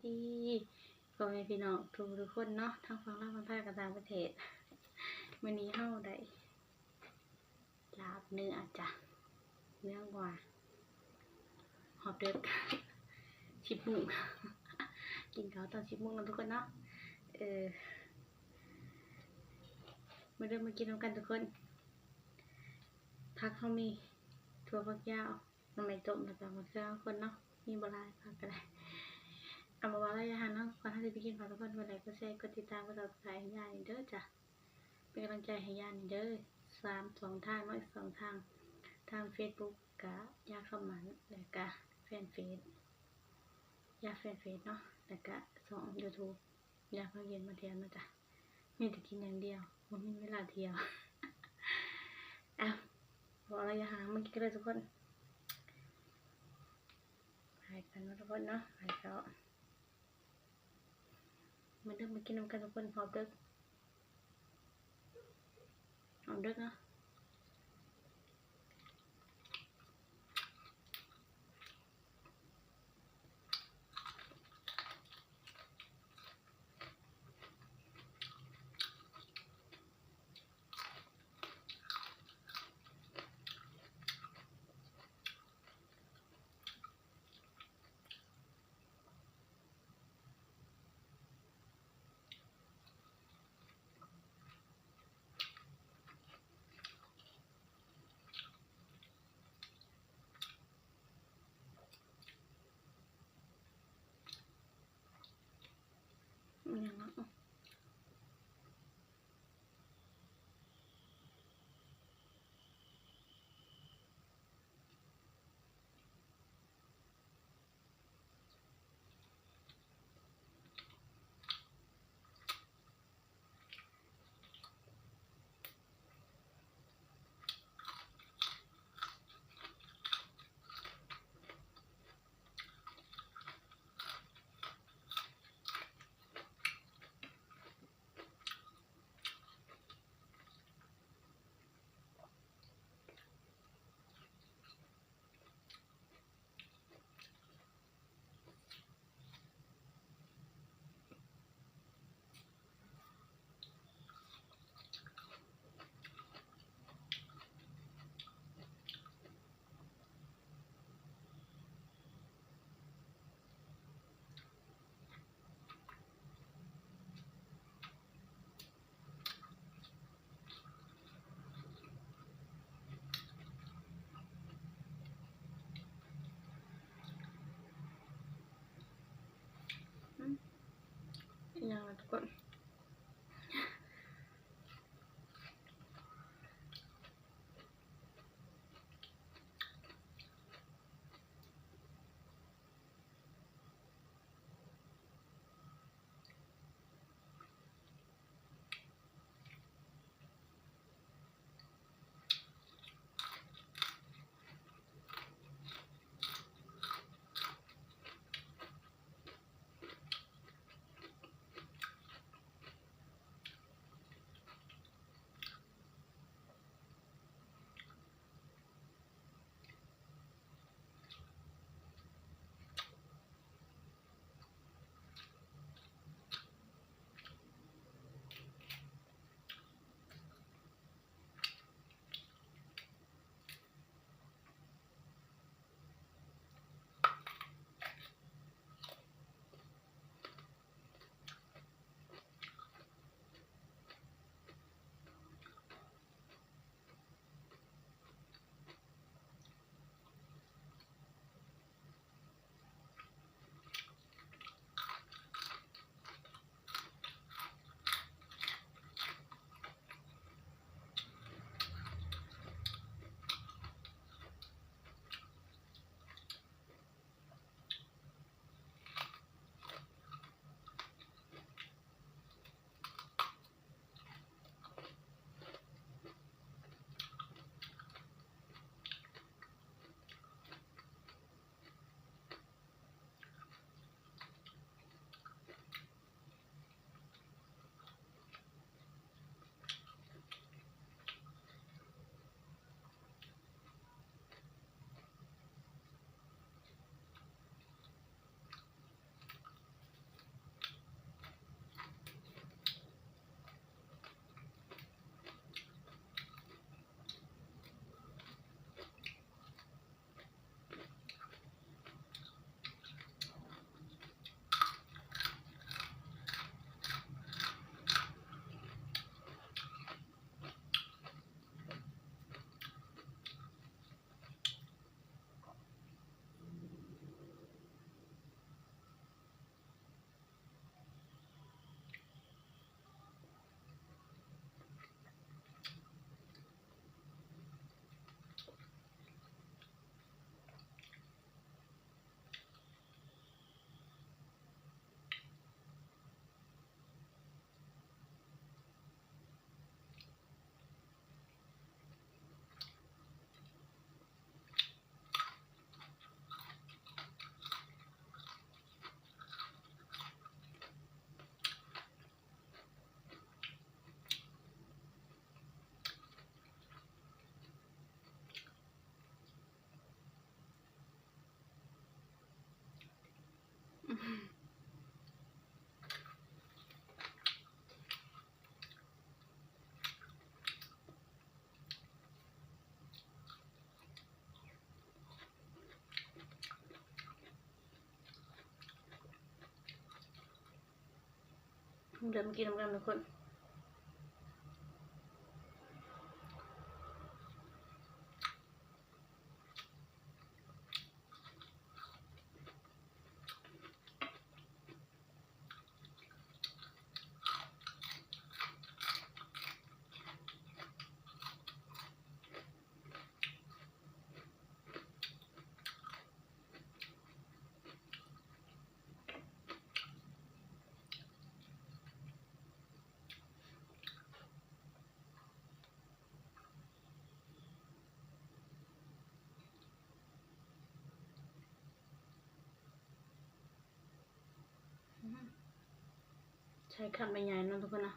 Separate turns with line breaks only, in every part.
ดีพ่อแม่พี่น้องทุกคนเนาะทั้งฝั่งลาวฝั่งไทยกับต่างประเทศมื้อนี้เฮาได้ลาบเนื้อจ้ะเนื้อวัวหอบเด็ก10 โมงกินข้าวตอน10 โมงแล้วทุกคนเนาะมาเริ่มมากินน้ำกันทุกคนผักเฮามีถั่วฝักยาวน้ำมันต้มแล้วก็มะเขือคนเนาะมีบ่หลายผักก็ได้เอามาว่าระยะห่างเนาะก่อนที่จะไปกินข้าวทุกคนกดไลค์กดแชร์กดติดตามกด Subscribe ให้ย่านี่เด้อจ้ะเป็นกำลังใจให้ย่านี่เด้อ2 ทางเนาะ2 ทางทาง Facebook กับย่าขมันแล้วก็แฟนเฟซย่าแฟนเฟซเนาะแล้วก็YouTube ย่าพาเย็นมาเที่ยวนะจ้ะมีแต่กินอย่างเดียวบ่มีเวลาเที่ยวบอกระยะห่างเมื่อกี้ก็เลยทุกคนไปกันทุกคนเนาะไปก็มาเริ่มมากินน้ำกันทุกคนพร้อมเด้อเนาะ เดี๋ยวมากินน้ำกันทุกคนใช้คันใหญ่ๆเนาะทุกคนนะ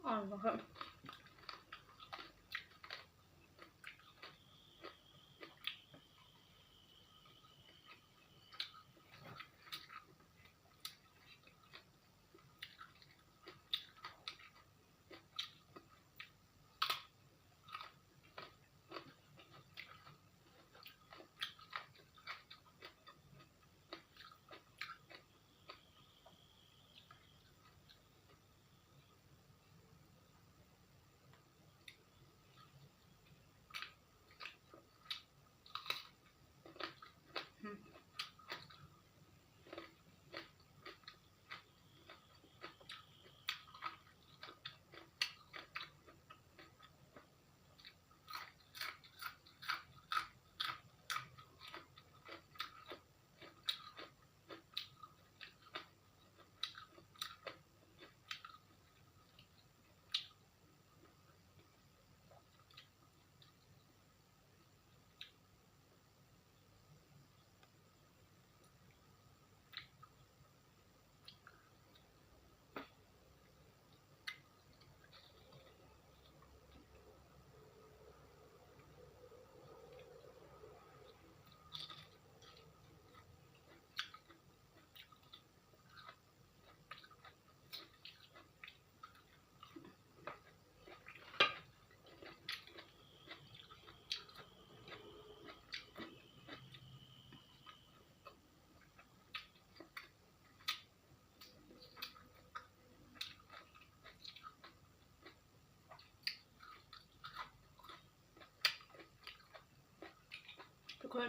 อ่อนบ่ครับ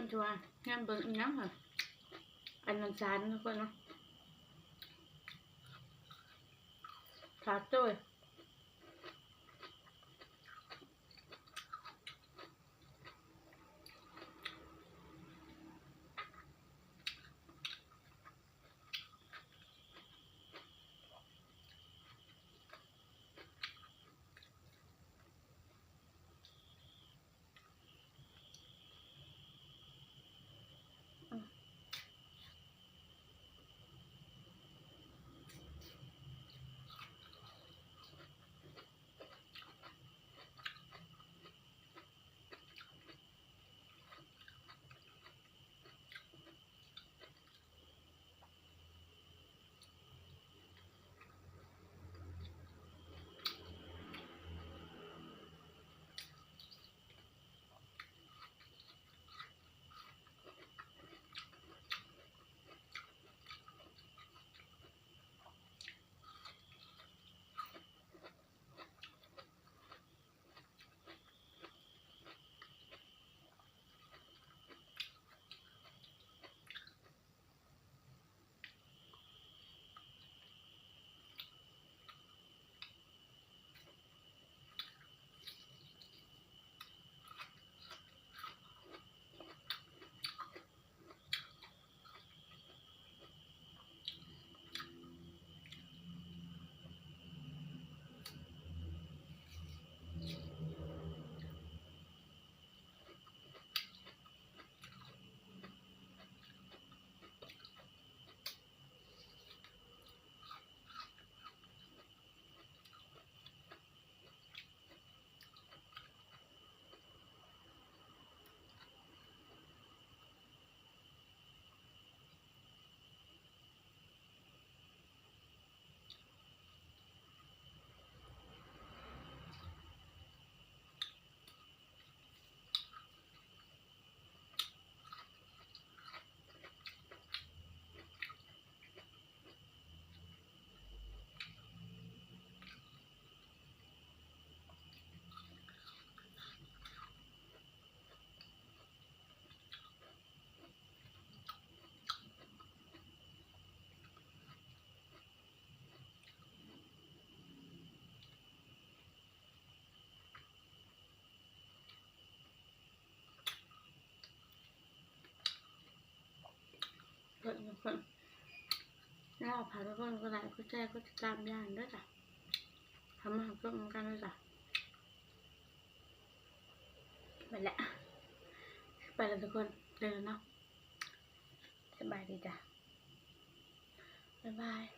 คนชัวร์งานเบิ่งอีหยังค่ะอันนั้นสารทุกคนเนาะถาดโต้ยทุกคนแล้วพาทุกคนก็ได้ก็แจ้ก็ตามย่านด้วยจ้ะทำมาหาเพื่อนกันด้วยจ้ะไปแล้วไปแล้วทุกคนเดินเนาะสบายดีจ้ะบ๊ายบาย